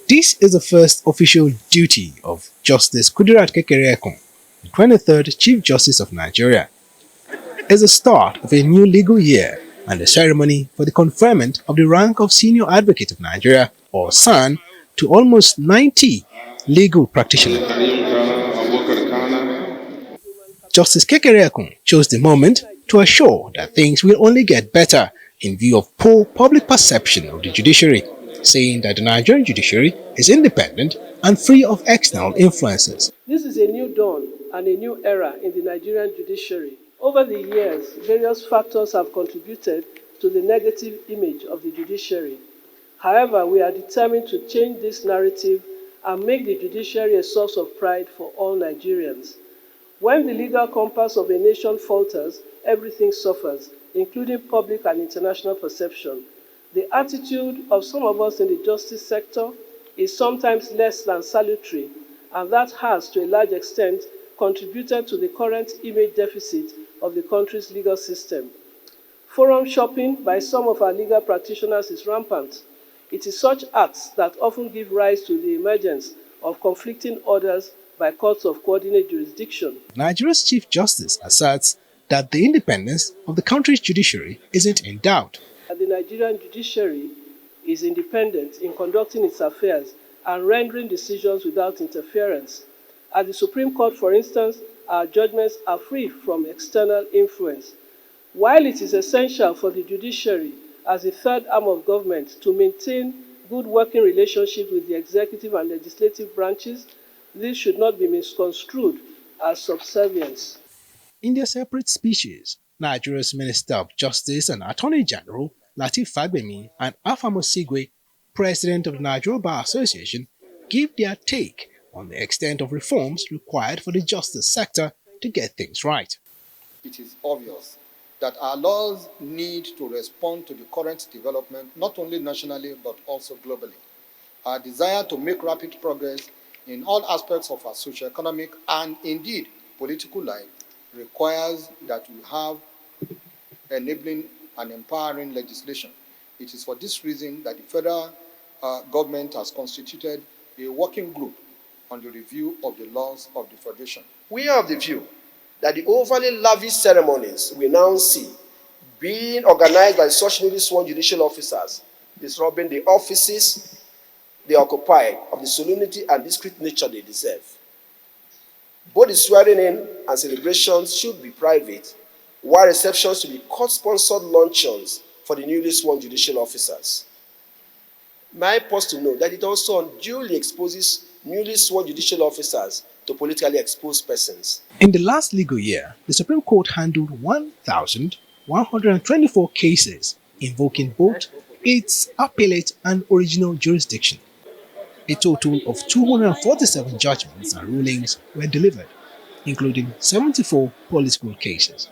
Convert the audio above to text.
This is the first official duty of Justice Kekere Ekun, the 23rd Chief Justice of Nigeria. It's the start of a new legal year and the ceremony for the conferment of the rank of Senior Advocate of Nigeria, or SAN, to almost 90 legal practitioners. Justice Kekere Ekun chose the moment to assure that things will only get better in view of poor public perception of the judiciary, saying that the Nigerian judiciary is independent and free of external influences. This is a new dawn and a new era in the Nigerian judiciary. Over the years, various factors have contributed to the negative image of the judiciary. However, we are determined to change this narrative and make the judiciary a source of pride for all Nigerians. When the legal compass of a nation falters, everything suffers, including public and international perception. The attitude of some of us in the justice sector is sometimes less than salutary, and that has, to a large extent, contributed to the current image deficit of the country's legal system. Forum shopping by some of our legal practitioners is rampant. It is such acts that often give rise to the emergence of conflicting orders by courts of coordinate jurisdiction. Nigeria's Chief Justice asserts that the independence of the country's judiciary isn't in doubt. The Nigerian judiciary is independent in conducting its affairs and rendering decisions without interference. At the Supreme Court, for instance, our judgments are free from external influence. While it is essential for the judiciary as a third arm of government to maintain good working relationships with the executive and legislative branches, this should not be misconstrued as subservience. In their separate speeches, Nigeria's Minister of Justice and Attorney General Lateef Fagbemi and Afamo Sigwe, President of the Nigeria Bar Association, give their take on the extent of reforms required for the justice sector to get things right. It is obvious that our laws need to respond to the current development, not only nationally but also globally. Our desire to make rapid progress in all aspects of our socio-economic and indeed political life requires that we have enabling and empowering legislation. It is for this reason that the federal government has constituted a working group on the review of the laws of the Federation. We are of the view that the overly lavish ceremonies we now see being organized by such newly sworn judicial officers is robbing the offices they occupy of the solemnity and discreet nature they deserve. Both the swearing in and celebrations should be private, while receptions should be court-sponsored luncheons for the newly sworn judicial officers. May I pause to note that it also unduly exposes newly sworn judicial officers to politically exposed persons. In the last legal year, the Supreme Court handled 1,124 cases invoking both its appellate and original jurisdiction. A total of 247 judgments and rulings were delivered, including 74 political cases.